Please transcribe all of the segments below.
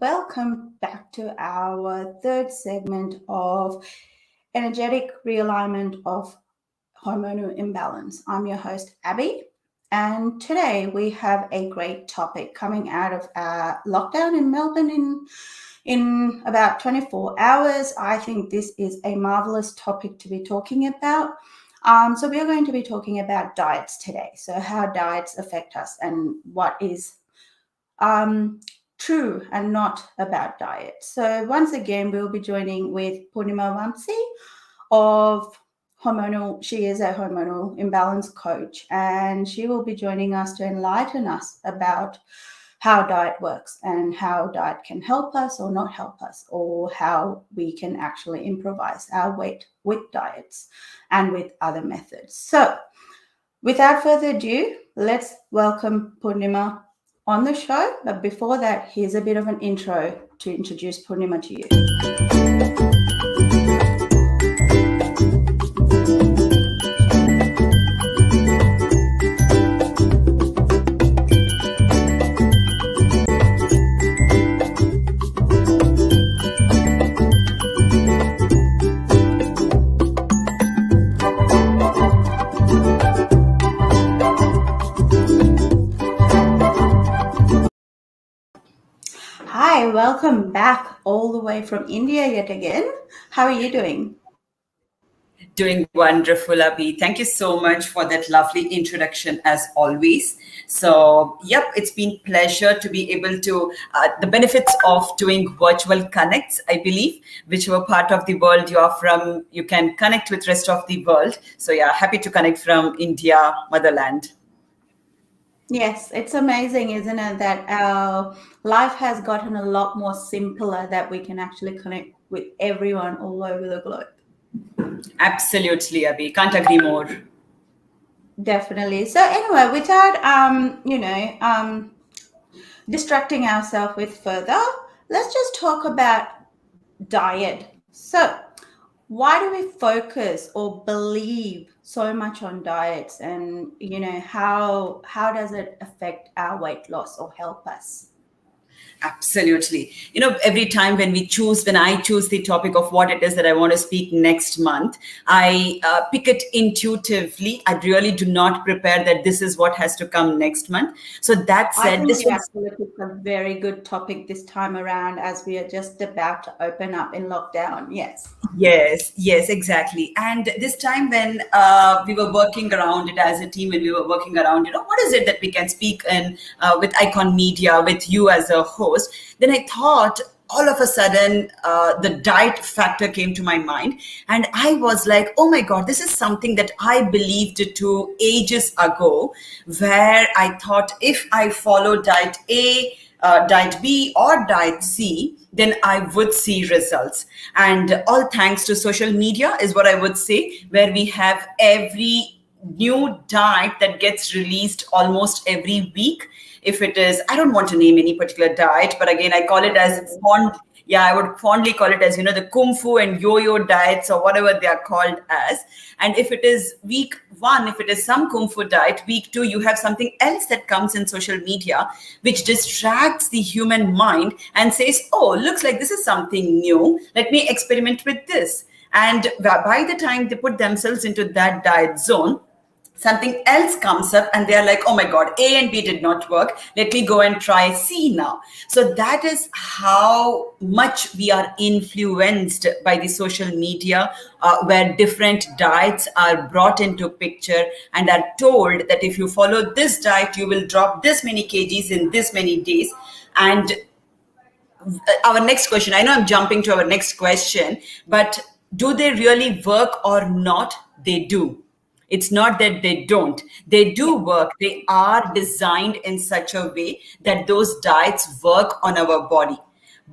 welcome back to our third segment of Energetic Realignment of Hormonal Imbalance. I'm your host, Abby, and today we have a great topic coming out of our lockdown in Melbourne in about 24 hours. I think this is a marvelous topic to be talking about. So we are going to be talking about diets today. So how diets affect us and what is true and not about diet. So once again, we'll be joining with Poornima Vamsi of Hormonal. She is a hormonal imbalance coach, and she will be joining us to enlighten us about how diet works and how diet can help us or not help us, or how we can actually improvise our weight with diets and with other methods. So without further ado, let's welcome Poornima on the show. But before that, here's a bit of an intro to introduce Poornima to you. Hi, welcome back all the way from India yet again. How are you doing? Doing wonderful, Abhi. Thank you so much for that lovely introduction as always. So, yep, it's been pleasure to be able to, the benefits of doing virtual connects, I believe, whichever part of the world you are from, you can connect with rest of the world. So yeah, happy to connect from India, motherland. Yes, it's amazing, isn't it, that our life has gotten a lot more simpler, that we can actually connect with everyone all over the globe. Absolutely, Abhi. Can't agree more. Definitely. So anyway, without distracting ourselves with further, let's just talk about diet. So why do we focus or believe so much on diets, and how does it affect our weight loss or help us? Absolutely. Every time when I choose the topic of what it is that I want to speak next month, I pick it intuitively. I really do not prepare that this is what has to come next month. So that said, this was a very good topic this time around, as we are just about to open up in lockdown. Yes, exactly. And this time when we were working around it as a team, when we were working around, what is it that we can speak in with Icon Media, with you as a host, then I thought all of a sudden the diet factor came to my mind, and I was like, oh my God, this is something that I believed to ages ago, where I thought if I follow diet A, diet B or diet C, then I would see results. And all thanks to social media is what I would say, where we have every new diet that gets released almost every week. If it is, I don't want to name any particular diet, but again, I call it as I would fondly call it as, the Kung Fu and Yo-Yo diets, or whatever they are called as. And if it is week 1, if it is some Kung Fu diet, week 2, you have something else that comes in social media, which distracts the human mind and says, oh, looks like this is something new. Let me experiment with this. And by the time they put themselves into that diet zone, something else comes up and they're like, oh my God, A and B did not work. Let me go and try C now. So that is how much we are influenced by the social media, where different diets are brought into picture and are told that if you follow this diet, you will drop this many kgs in this many days. And our next question, I know I'm jumping to our next question, but do they really work or not? They do. It's not that they don't. They do work. They are designed in such a way that those diets work on our body.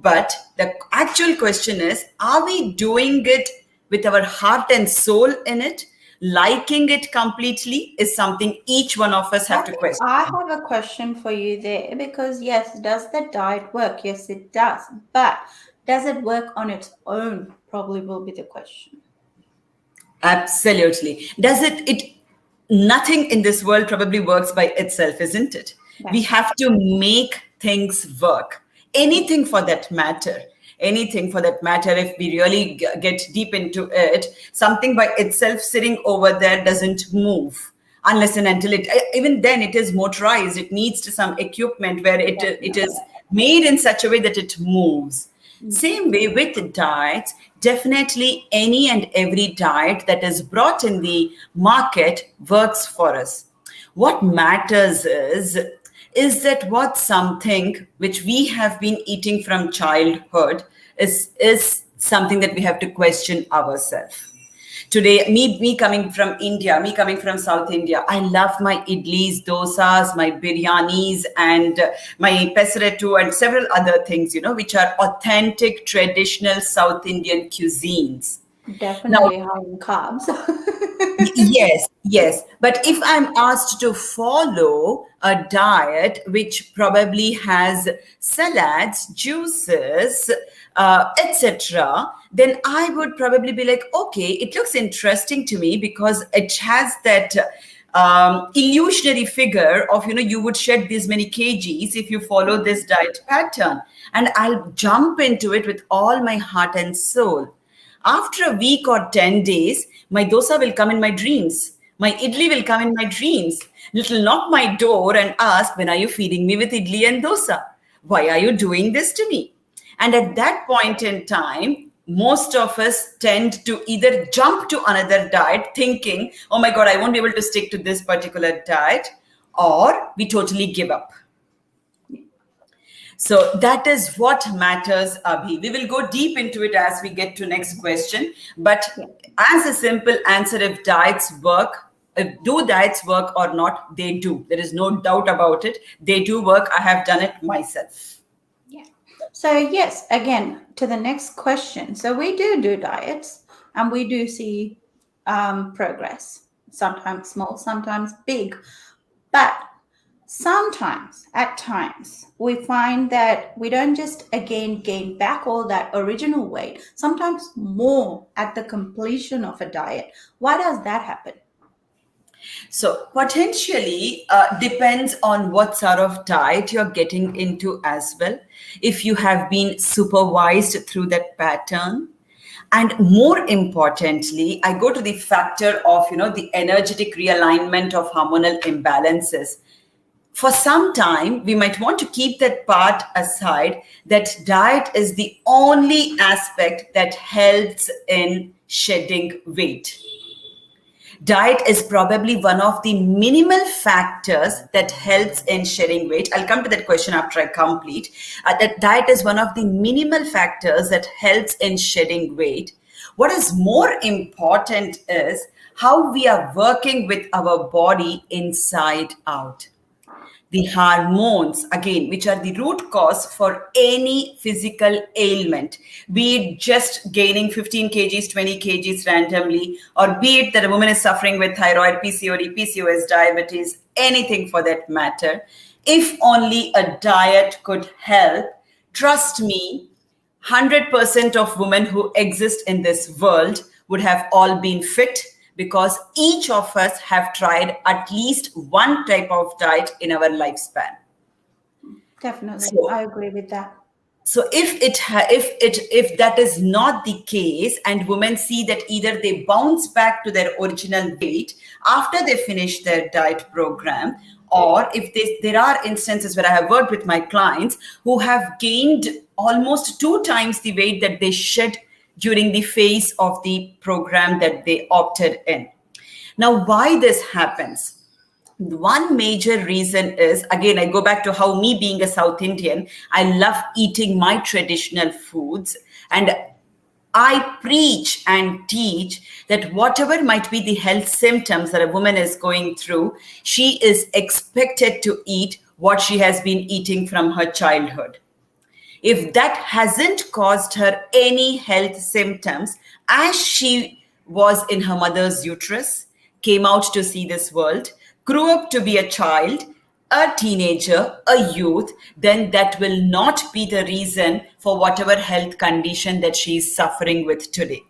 But the actual question is, are we doing it with our heart and soul in it? Liking it completely is something each one of us have to question. I have a question for you there, because yes, does the diet work? Yes, it does. But does it work on its own? Probably will be the question. Absolutely. Does it nothing in this world probably works by itself, isn't it? We have to make things work. anything for that matter. Anything for that matter, if we really get deep into it, something by itself sitting over there doesn't move unless and until even then it is motorized. It needs to some equipment where it is made in such a way that it moves. Same way with diets, definitely any and every diet that is brought in the market works for us. What matters is that what something which we have been eating from childhood is something that we have to question ourselves. Today, me coming from India, me coming from South India, I love my idlis, dosas, my biryanis, and my pesarettu, and several other things, which are authentic, traditional South Indian cuisines. Definitely high in carbs. Yes. But if I'm asked to follow a diet which probably has salads, juices, etc., then I would probably be like, okay, it looks interesting to me because it has that illusionary figure of, you would shed these many kgs if you follow this diet pattern. And I'll jump into it with all my heart and soul. After a week or 10 days, my dosa will come in my dreams. My idli will come in my dreams. It'll knock my door and ask, when are you feeding me with idli and dosa? Why are you doing this to me? And at that point in time, most of us tend to either jump to another diet thinking, oh my God, I won't be able to stick to this particular diet, or we totally give up. So that is what matters, Abhi. We will go deep into it as we get to next question. But as a simple answer, if diets work, do diets work or not, they do. There is no doubt about it. They do work. I have done it myself. Yeah. So yes, again, to the next question. So we do diets and we do see progress, sometimes small, sometimes big. But sometimes, at times, we find that we don't just again gain back all that original weight, sometimes more at the completion of a diet. Why does that happen? So potentially depends on what sort of diet you're getting into as well. If you have been supervised through that pattern. And more importantly, I go to the factor of, the energetic realignment of hormonal imbalances. For some time, we might want to keep that part aside, that diet is the only aspect that helps in shedding weight. Diet is probably one of the minimal factors that helps in shedding weight. I'll come to that question after I complete. That diet is one of the minimal factors that helps in shedding weight. What is more important is how we are working with our body inside out. The hormones, again, which are the root cause for any physical ailment, be it just gaining 15 kgs, 20 kgs randomly, or be it that a woman is suffering with thyroid, PCOD, PCOS, diabetes, anything for that matter. If only a diet could help, trust me, 100% of women who exist in this world would have all been fit, because each of us have tried at least one type of diet in our lifespan. Definitely, so, I agree with that. So if that is not the case, and women see that either they bounce back to their original weight after they finish their diet program, or if there are instances where I have worked with my clients who have gained almost 2 times the weight that they shed during the phase of the program that they opted in. Now, why this happens? One major reason is, again, I go back to how me being a South Indian, I love eating my traditional foods, and I preach and teach that whatever might be the health symptoms that a woman is going through, she is expected to eat what she has been eating from her childhood. If that hasn't caused her any health symptoms as she was in her mother's uterus, came out to see this world, grew up to be a child, a teenager, a youth, then that will not be the reason for whatever health condition that she is suffering with today.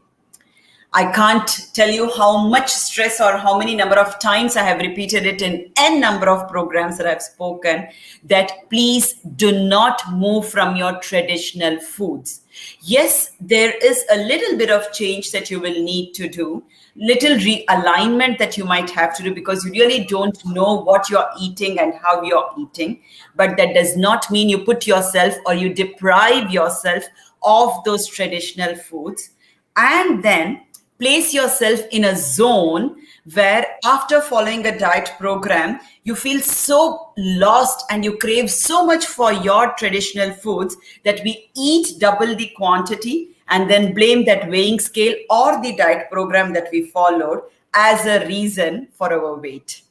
I can't tell you how much stress or how many number of times I have repeated it in n number of programs that I've spoken, that please do not move from your traditional foods. Yes, there is a little bit of change that you will need to do, little realignment that you might have to do, because you really don't know what you're eating and how you're eating. But that does not mean you put yourself or you deprive yourself of those traditional foods. And then place yourself in a zone where after following a diet program, you feel so lost and you crave so much for your traditional foods that we eat double the quantity and then blame that weighing scale or the diet program that we followed as a reason for our weight.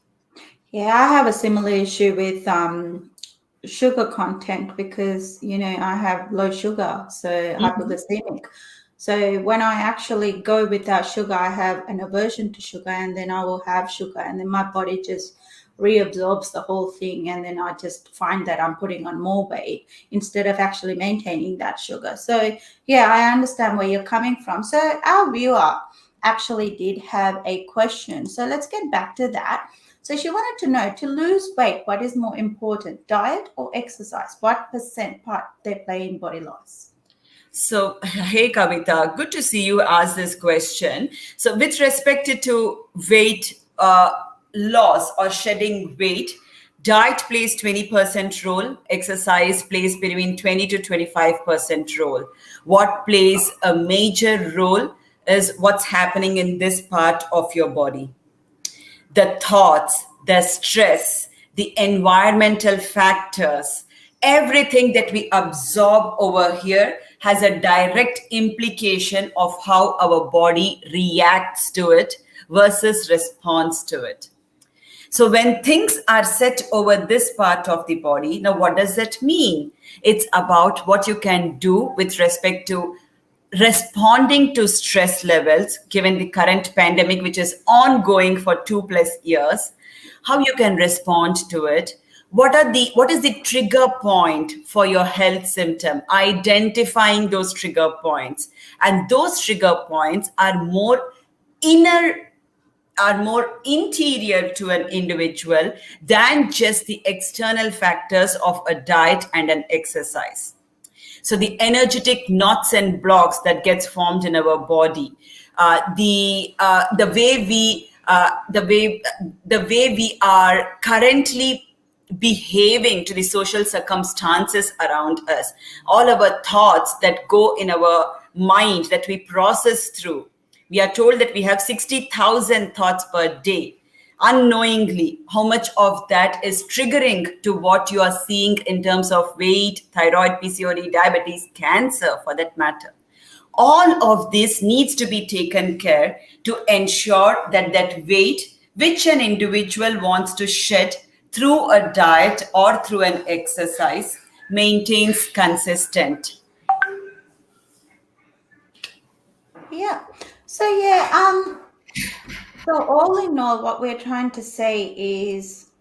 Yeah, I have a similar issue with sugar content because, I have low sugar, so hypoglycemic. So when I actually go without sugar, I have an aversion to sugar, and then I will have sugar, and then my body just reabsorbs the whole thing, and then I just find that I'm putting on more weight instead of actually maintaining that sugar. So yeah, I understand where you're coming from. So our viewer actually did have a question. So let's get back to that. So she wanted to know, to lose weight, what is more important, diet or exercise? What % part they play in body loss? So, hey Kavita, good to see you ask this question. So, with respect to weight loss or shedding weight, diet plays 20% role, exercise plays between 20 to 25% role. What plays a major role is what's happening in this part of your body. The thoughts, the stress, the environmental factors, everything that we absorb over here has a direct implication of how our body reacts to it versus responds to it. So when things are set over this part of the body, now what does that mean? It's about what you can do with respect to responding to stress levels, given the current pandemic, which is ongoing for 2+ years, how you can respond to it. What is the trigger point for your health symptom? Identifying those trigger points. And those trigger points are more interior to an individual than just the external factors of a diet and an exercise. So the energetic knots and blocks that gets formed in our body, the way we are currently behaving to the social circumstances around us, all our thoughts that go in our mind that we process through. We are told that we have 60,000 thoughts per day. Unknowingly, how much of that is triggering to what you are seeing in terms of weight, thyroid, PCOD, diabetes, cancer for that matter. All of this needs to be taken care to ensure that that weight, which an individual wants to shed through a diet or through an exercise, maintains consistent. Yeah. So so all in all, what we're trying to say is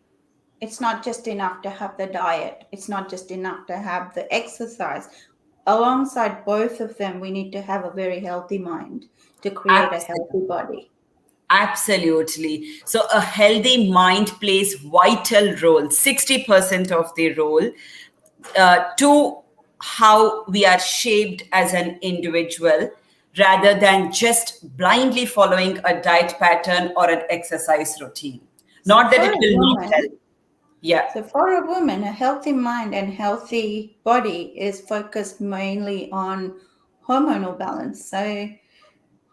it's not just enough to have the diet. It's not just enough to have the exercise. Alongside both of them, we need to have a very healthy mind to create a healthy body. Absolutely. So a healthy mind plays vital role, 60% of the role, to how we are shaped as an individual, rather than just blindly following a diet pattern or an exercise routine. Not that it will not help. Yeah. So for a woman, a healthy mind and healthy body is focused mainly on hormonal balance. So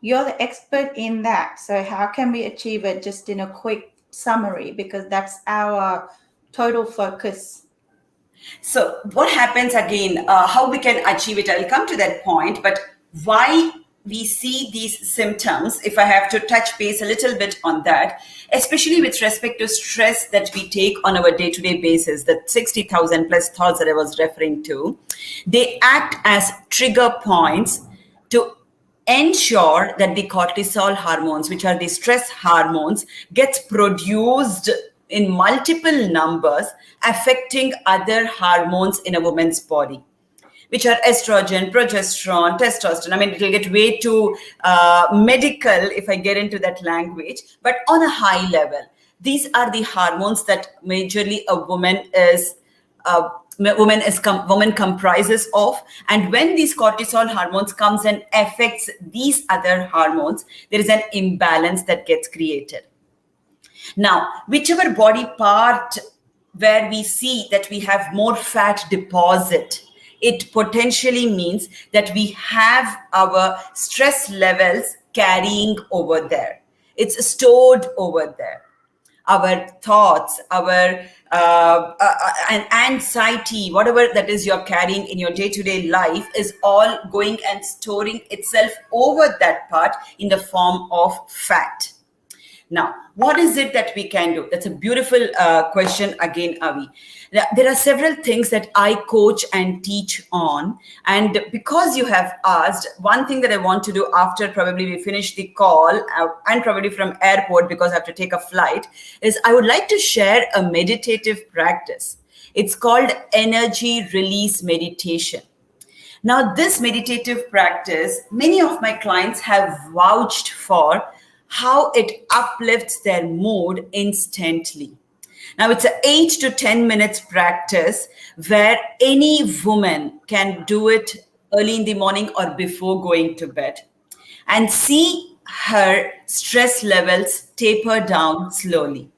you're the expert in that. So how can we achieve it just in a quick summary? Because that's our total focus. So what happens again, how we can achieve it, I'll come to that point, but why we see these symptoms, if I have to touch base a little bit on that, especially with respect to stress that we take on our day-to-day basis, the 60,000 plus thoughts that I was referring to, they act as trigger points to ensure that the cortisol hormones, which are the stress hormones, gets produced in multiple numbers, affecting other hormones in a woman's body. which are estrogen, progesterone, testosterone. I mean, it will get way too medical if I get into that language. But on a high level, these are the hormones that majorly a woman comprises of. And when these cortisol hormones comes and affects these other hormones, there is an imbalance that gets created. Now, whichever body part where we see that we have more fat deposit, it potentially means that we have our stress levels carrying over there. It's stored over there. Our thoughts, our and anxiety, whatever that is you're carrying in your day-to-day life is all going and storing itself over that part in the form of fat. Now, what is it that we can do? That's a beautiful question again, Avi. There are several things that I coach and teach on. And because you have asked, one thing that I want to do after probably we finish the call and probably from airport because I have to take a flight is I would like to share a meditative practice. It's called energy release meditation. Now, this meditative practice, many of my clients have vouched for how it uplifts their mood instantly. Now, it's an 8 to 10 minutes practice where any woman can do it early in the morning or before going to bed and see her stress levels taper down slowly.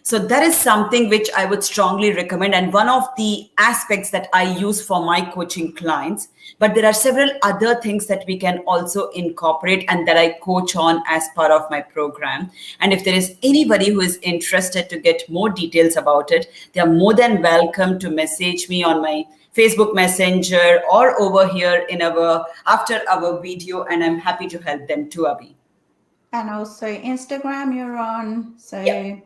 So that is something which I would strongly recommend, and one of the aspects that I use for my coaching clients. But there are several other things that we can also incorporate and that I coach on as part of my program. And if there is anybody who is interested to get more details about it, they are more than welcome to message me on my Facebook Messenger or over here in after our video, and I'm happy to help them too, Abhi. And also Instagram you're on. So Yeah.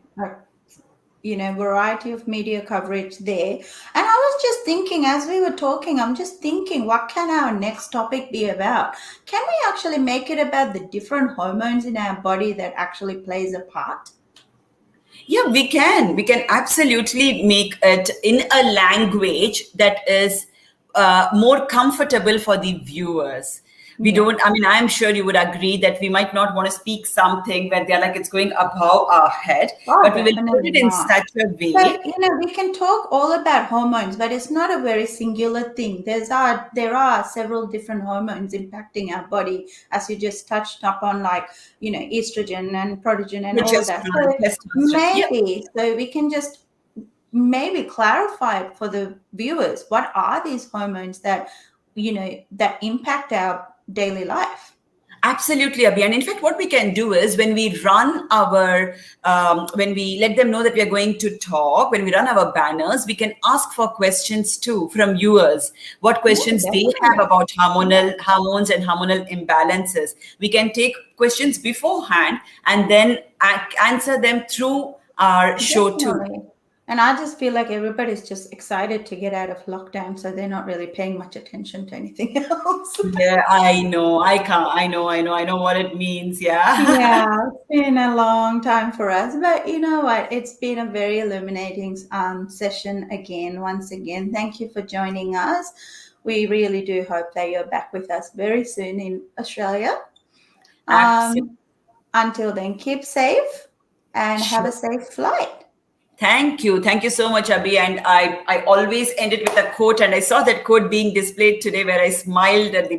Variety of media coverage there. And I was just thinking, as we were talking, I'm just thinking, what can our next topic be about? Can we actually make it about the different hormones in our body that actually plays a part? Yeah, we can. We can absolutely make it in a language that is more comfortable for the viewers. We don't, I mean, I'm sure you would agree that we might not want to speak something where they're like it's going above our head, but we will put it in such a way. But, we can talk all about hormones, but it's not a very singular thing. There are several different hormones impacting our body, as you just touched upon, like, estrogen and progesterone and all that. So we can just maybe clarify for the viewers, what are these hormones that, that impact our daily life? Absolutely, Abhi. And in fact, what we can do is when we run when we let them know that we are going to talk, when we run our banners, we can ask for questions too from viewers. What questions they have about hormones and hormonal imbalances. We can take questions beforehand and then answer them through our show too. And I just feel like everybody's just excited to get out of lockdown, so they're not really paying much attention to anything else. Yeah, I know. I know what it means. Yeah. Yeah, it's been a long time for us, but you know what? It's been a very illuminating session again. Once again, thank you for joining us. We really do hope that you're back with us very soon in Australia. Until then, keep safe and have a safe flight. Thank you. Thank you so much, Abhi. And I always end it with a quote. And I saw that quote being displayed today where I smiled at the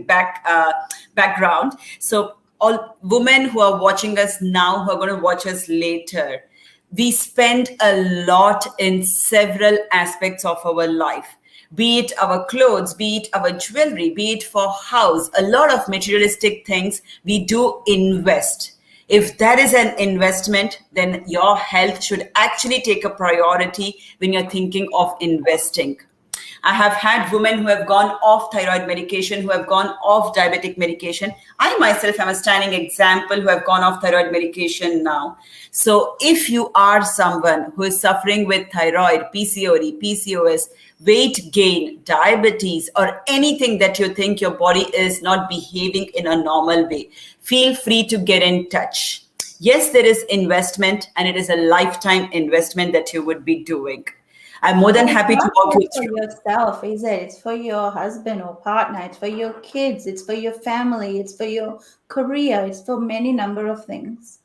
background. So all women who are watching us now, who are going to watch us later, we spend a lot in several aspects of our life. Be it our clothes, be it our jewelry, be it for house, a lot of materialistic things, we do invest. If that is an investment, then your health should actually take a priority when you're thinking of investing. I have had women who have gone off thyroid medication, who have gone off diabetic medication. I myself am a standing example who have gone off thyroid medication now. So if you are someone who is suffering with thyroid, PCOD, PCOS, weight gain, diabetes, or anything that you think your body is not behaving in a normal way, feel free to get in touch. Yes, there is investment, and it is a lifetime investment that you would be doing. I'm more than happy to Not walk you just for through. yourself, is it? It's for your husband or partner. It's for your kids. It's for your family. It's for your career. It's for many number of things.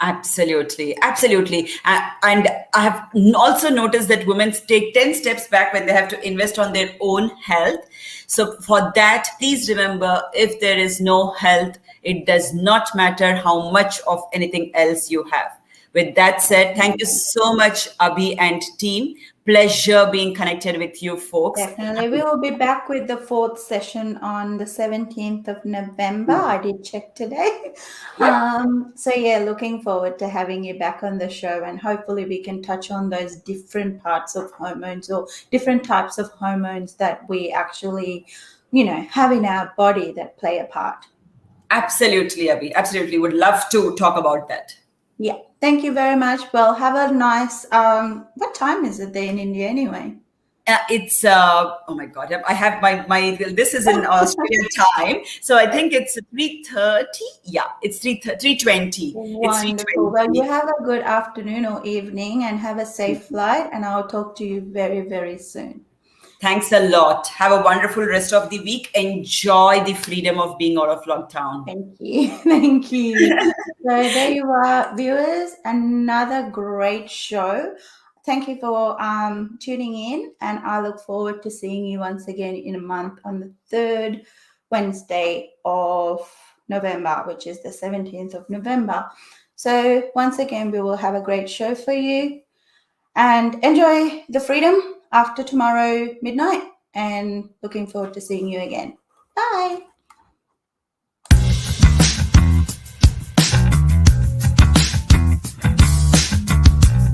Absolutely, absolutely. And I have also noticed that women take 10 steps back when they have to invest on their own health. So for that, please remember, if there is no health, it does not matter how much of anything else you have. With that said, thank you so much, Abhi and team. Pleasure being connected with you folks. Definitely. We will be back with the fourth session on the 17th of November. I did check today. So yeah, looking forward to having you back on the show, and hopefully we can touch on those different parts of hormones or different types of hormones that we actually, have in our body that play a part. Absolutely, Abhi. Absolutely. Would love to talk about that. Yeah. Thank you very much. Well, have a nice, what time is it there in India anyway? It's oh my god, I have my this is in Australian time, so I think it's 3:30. Yeah, it's 3:20. It's Wonderful. Well, you 3:20. have a good afternoon or evening and have a safe flight, and I'll talk to you very, very soon. Thanks a lot. Have a wonderful rest of the week. Enjoy the freedom of being out of lockdown. Thank you. Thank you. So there you are, viewers. Another great show. Thank you for tuning in, and I look forward to seeing you once again in a month on the third Wednesday of November, which is the 17th of November. So once again, we will have a great show for you, and enjoy the freedom after tomorrow midnight, and looking forward to seeing you again. Bye.